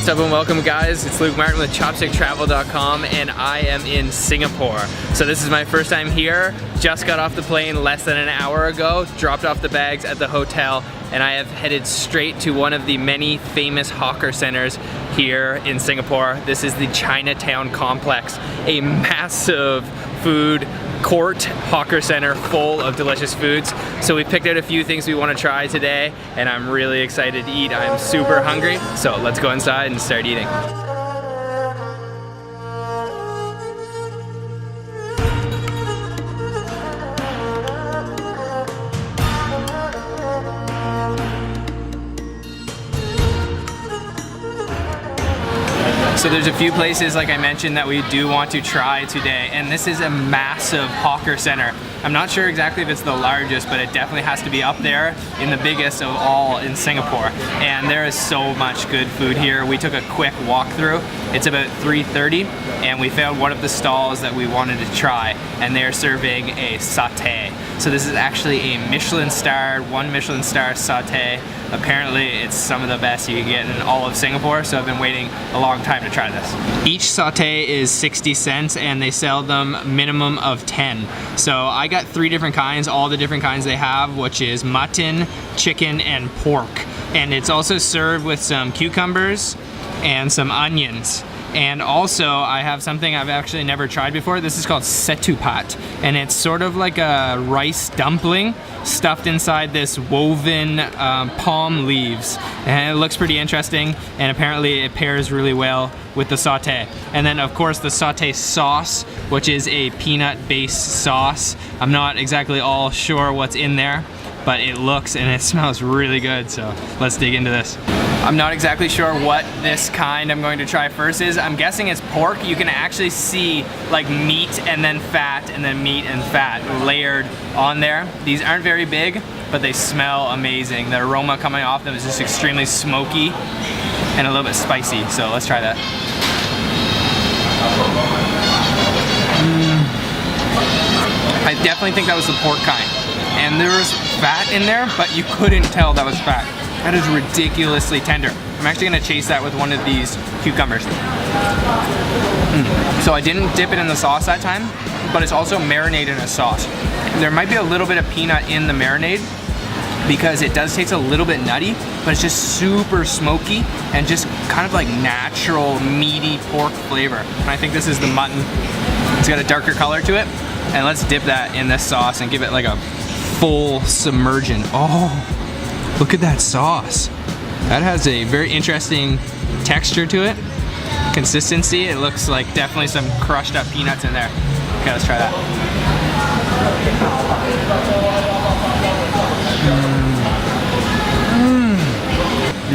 What's up and welcome guys, it's Luke Martin with ChopstickTravel.com and I am in Singapore. So this is my first time here, just got off the plane less than an hour ago, dropped off the bags at the hotel, and I have headed straight to one of the many famous hawker centers here in Singapore. This is the Chinatown complex, a massive food court hawker center full of delicious foods. So we picked out a few things we want to try today and I'm really excited to eat. I'm super hungry, so let's go inside and start eating. So there's a few places, like I mentioned, that we do want to try today, and this is a massive hawker center. I'm not sure exactly if it's the largest, but it definitely has to be up there in the biggest of all in Singapore. And there is so much good food here. We took a quick walkthrough. It's about 3:30, and we found one of the stalls that we wanted to try, and they're serving a satay. So this is actually a one Michelin star satay. Apparently it's some of the best you can get in all of Singapore, so I've been waiting a long time to try this. Each satay is 60 cents and they sell them minimum of 10. So I got 3 different kinds, all the different kinds they have, which is mutton, chicken, and pork. And it's also served with some cucumbers and some onions. And also I have something I've actually never tried before. This is called setupat, and it's sort of like a rice dumpling stuffed inside this woven palm leaves, and it looks pretty interesting, and apparently it pairs really well with the satay. And then of course the satay sauce, which is a peanut based sauce. I'm not exactly all sure what's in there, but it looks and it smells really good, so let's dig into this. I'm not exactly sure what this kind I'm going to try first is. I'm guessing it's pork. You can actually see like meat and then fat and then meat and fat layered on there. These aren't very big, but they smell amazing. The aroma coming off them is just extremely smoky and a little bit spicy, so let's try that. I definitely think that was the pork kind. And there was fat in there, but you couldn't tell that was fat. That is ridiculously tender. I'm actually gonna chase that with one of these cucumbers. So I didn't dip it in the sauce that time, but it's also marinated in a sauce. There might be a little bit of peanut in the marinade because it does taste a little bit nutty, but it's just super smoky and just kind of like natural meaty pork flavor. And I think this is the mutton. It's got a darker color to it. And let's dip that in this sauce and give it like a full submersion. Oh. Look at that sauce. That has a very interesting texture to it. Consistency, it looks like definitely some crushed up peanuts in there. Okay, let's try that.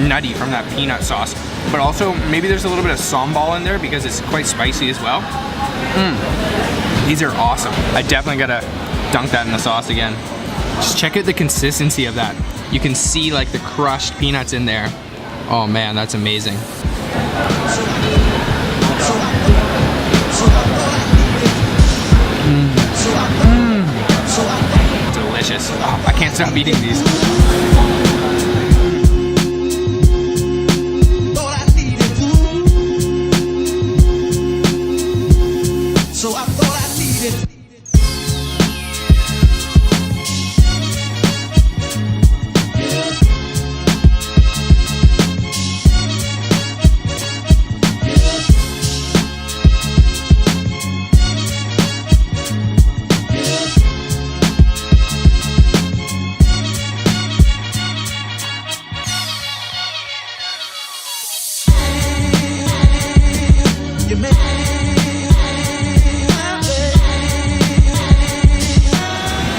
Nutty from that peanut sauce. But also, maybe there's a little bit of sambal in there because it's quite spicy as well. These are awesome. I definitely gotta dunk that in the sauce again. Just check out the consistency of that. You can see like the crushed peanuts in there. Oh man, that's amazing. Delicious. Oh, I can't stop eating these.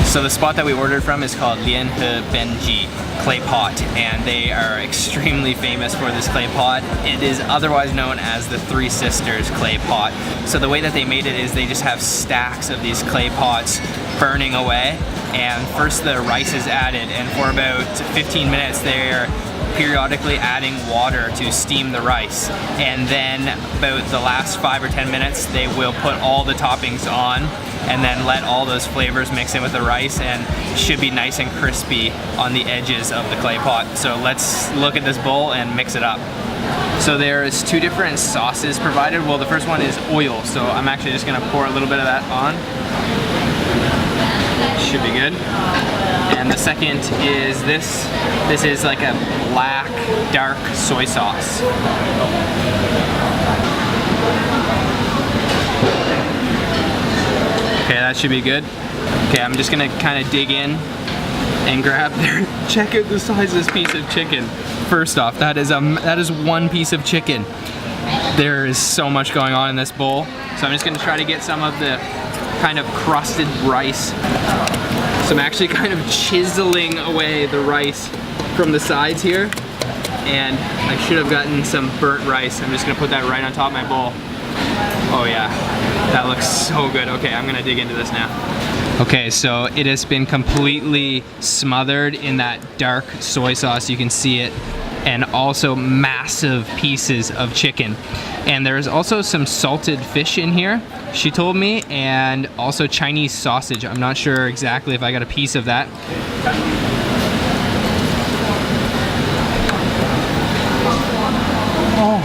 So the spot that we ordered from is called Lian He Benji clay pot, and they are extremely famous for this clay pot. It is otherwise known as the Three Sisters clay pot. So the way that they made it is they just have stacks of these clay pots burning away, and first the rice is added, and for about 15 minutes they're periodically adding water to steam the rice, and then about the last 5 or 10 minutes they will put all the toppings on and then let all those flavors mix in with the rice, and it should be nice and crispy on the edges of the clay pot. So let's look at this bowl and mix it up. So there's 2 different sauces provided. Well, the first one is oil, so I'm actually just gonna pour a little bit of that on. Should be good. And the second is this. This is like a black, dark soy sauce. Okay, that should be good. Okay, I'm just gonna kind of dig in and grab there. Check out the size of this piece of chicken. First off, that is 1 piece of chicken. There is so much going on in this bowl. So I'm just gonna try to get some of the kind of crusted rice. So I'm actually kind of chiseling away the rice from the sides here. And I should have gotten some burnt rice. I'm just gonna put that right on top of my bowl. Oh yeah, that looks so good. Okay, I'm gonna dig into this now. Okay, so it has been completely smothered in that dark soy sauce. You can see it. And also massive pieces of chicken. And there's also some salted fish in here, she told me, and also Chinese sausage. I'm not sure exactly if I got a piece of that. Oh,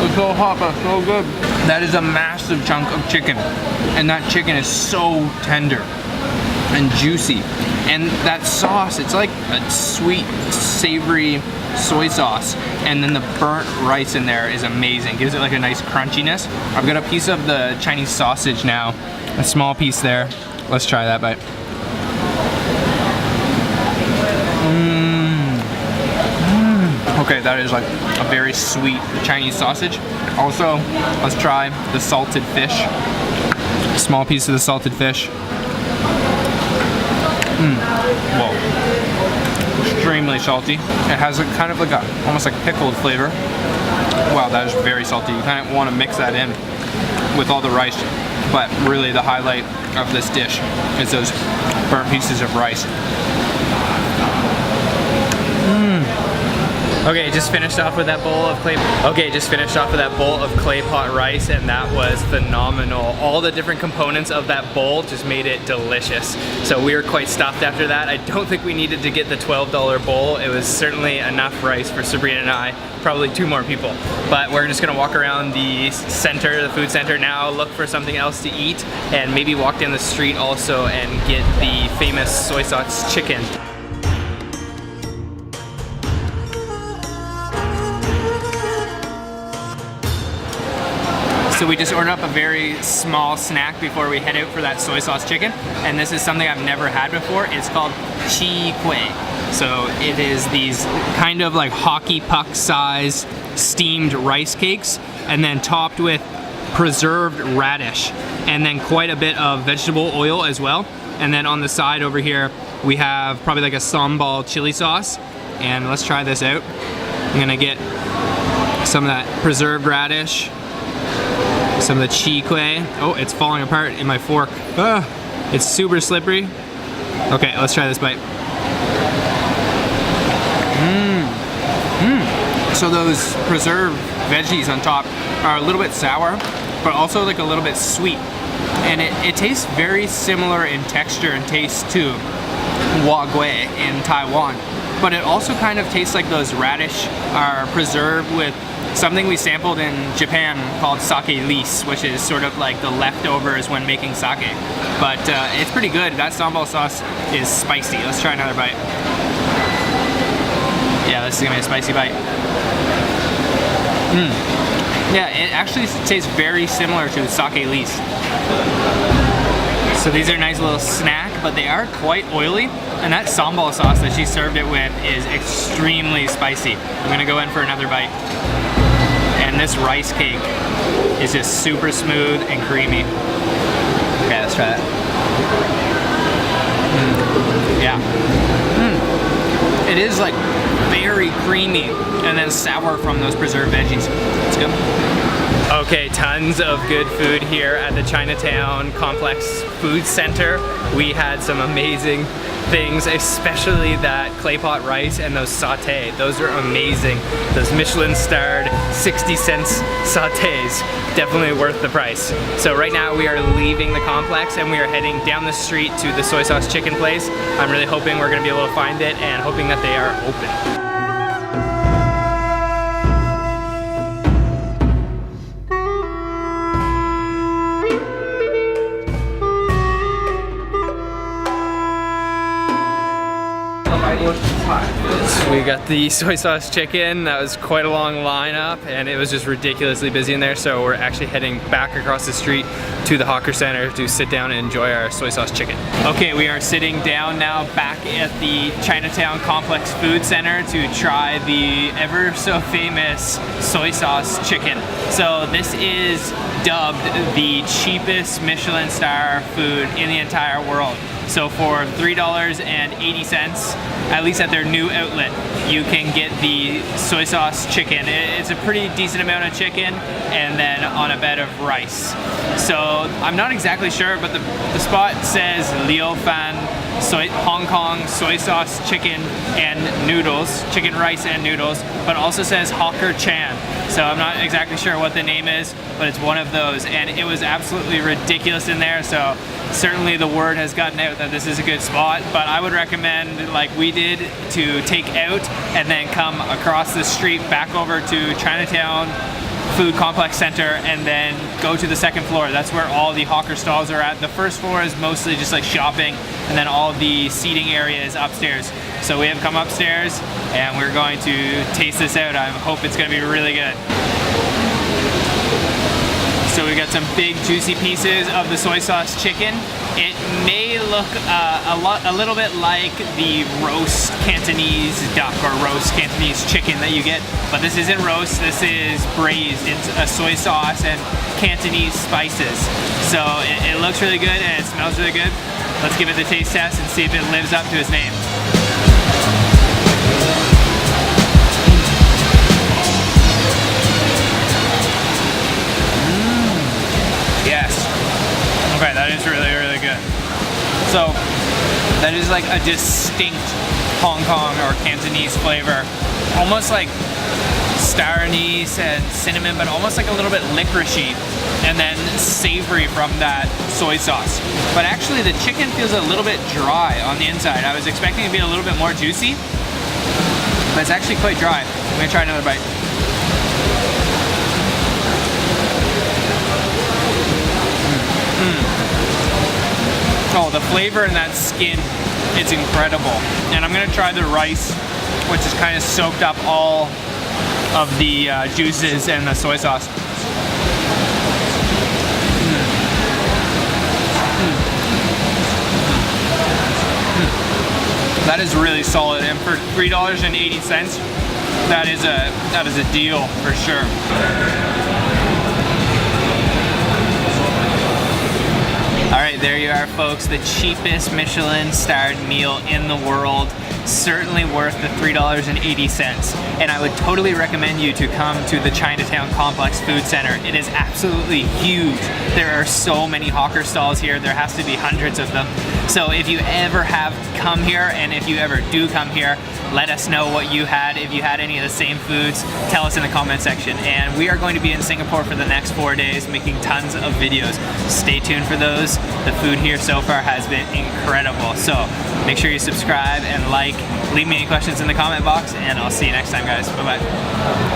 it's so hot, but so good. That is a massive chunk of chicken. And that chicken is so tender and juicy. And that sauce, it's like a sweet, savory soy sauce. And then the burnt rice in there is amazing. Gives it like a nice crunchiness. I've got a piece of the Chinese sausage now. A small piece there. Let's try that bite. Okay, that is like a very sweet Chinese sausage. Also, let's try the salted fish. Small piece of the salted fish. Whoa. Extremely salty. It has a kind of like a, almost like pickled flavor. Wow, that is very salty. You kind of want to mix that in with all the rice. But really the highlight of this dish is those burnt pieces of rice. Okay, just finished off with that bowl of clay. Okay, just finished off with that bowl of clay pot rice, and that was phenomenal. All the different components of that bowl just made it delicious. So we were quite stuffed after that. I don't think we needed to get the $12 bowl. It was certainly enough rice for Sabrina and I, probably 2 more people. But we're just gonna walk around the center, the food center now, look for something else to eat, and maybe walk down the street also and get the famous soy sauce chicken. So we just ordered up a very small snack before we head out for that soy sauce chicken. And this is something I've never had before. It's called chi kue. So it is these kind of like hockey puck size steamed rice cakes, and then topped with preserved radish, and then quite a bit of vegetable oil as well. And then on the side over here, we have probably like a sambal chili sauce. And let's try this out. I'm gonna get some of that preserved radish, some of the chi kue. Oh, it's falling apart in my fork. Ah, it's super slippery. Okay, let's try this bite. So those preserved veggies on top are a little bit sour, but also like a little bit sweet. And it tastes very similar in texture and taste to wagyu in Taiwan. But it also kind of tastes like those radish are preserved with something we sampled in Japan called sake lees, which is sort of like the leftovers when making sake. But it's pretty good. That sambal sauce is spicy. Let's try another bite. Yeah, this is gonna be a spicy bite. Yeah, it actually tastes very similar to sake lees. So these are a nice little snack, but they are quite oily. And that sambal sauce that she served it with is extremely spicy. I'm gonna go in for another bite. And this rice cake is just super smooth and creamy. Okay, let's try that. Yeah. It is like very creamy and then sour from those preserved veggies. It's good. Okay, tons of good food here at the Chinatown Complex Food Center. We had some amazing things, especially that clay pot rice and those sautés. Those are amazing. Those Michelin starred 60 cents sautés, definitely worth the price. So right now we are leaving the complex and we are heading down the street to the soy sauce chicken place. I'm really hoping we're gonna be able to find it and hoping that they are open. We got the soy sauce chicken. That was quite a long lineup and it was just ridiculously busy in there, so we're actually heading back across the street to the HAWKER Center to sit down and enjoy our soy sauce chicken. Okay, we are sitting down now back at the Chinatown Complex Food Center to try the ever so famous soy sauce chicken. So this is dubbed the cheapest Michelin star food in the entire world. So for $3.80, at least at their new outlet, you can get the soy sauce chicken. It's a pretty decent amount of chicken and then on a bed of rice. So I'm not exactly sure, but the spot says Liu Fan Hong Kong soy sauce chicken and noodles, chicken rice and noodles, but also says HAWKER Chan. So I'm not exactly sure what the name is, but it's one of those, and it was absolutely ridiculous in there. So certainly the word has gotten out that this is a good spot, but I would recommend, like we did, to take out and then come across the street back over to Chinatown Food Complex Center and then go to the second floor. That's where all the HAWKER stalls are at. The first floor is mostly just like shopping, and then all the seating area is upstairs. So we have come upstairs and we're going to taste this out. I hope it's gonna be really good. So we got some big juicy pieces of the soy sauce chicken. It may look a little bit like the roast Cantonese duck or roast Cantonese chicken that you get, but this isn't roast, this is braised in a soy sauce and Cantonese spices. So it looks really good and it smells really good. Let's give it the taste test and see if it lives up to its name. Yes. Okay, that is really, really good. So, that is like a distinct Hong Kong or Cantonese flavor. Almost like star anise and cinnamon, but almost like a little bit licoricey, and then savory from that soy sauce. But actually the chicken feels a little bit dry on the inside. I was expecting it to be a little bit more juicy, but it's actually quite dry. I'm gonna try another bite. Oh, the flavor in that skin, it's incredible. And I'm gonna try the rice, which is kind of soaked up all of the juices and the soy sauce. That is really solid, and for $3.80, that is a deal for sure. All right, there you are, folks. The cheapest Michelin-starred meal in the world. Certainly worth the $3.80. And I would totally recommend you to come to the Chinatown Complex Food Center. It is absolutely huge. There are so many HAWKER stalls here. There has to be hundreds of them. So if you ever have come here, and if you ever do come here, let us know what you had. If you had any of the same foods, tell us in the comment section. And we are going to be in Singapore for the next 4 days making tons of videos. Stay tuned for those. The food here so far has been incredible. So make sure you subscribe and like. Leave me any questions in the comment box, and I'll see you next time, guys. Bye-bye.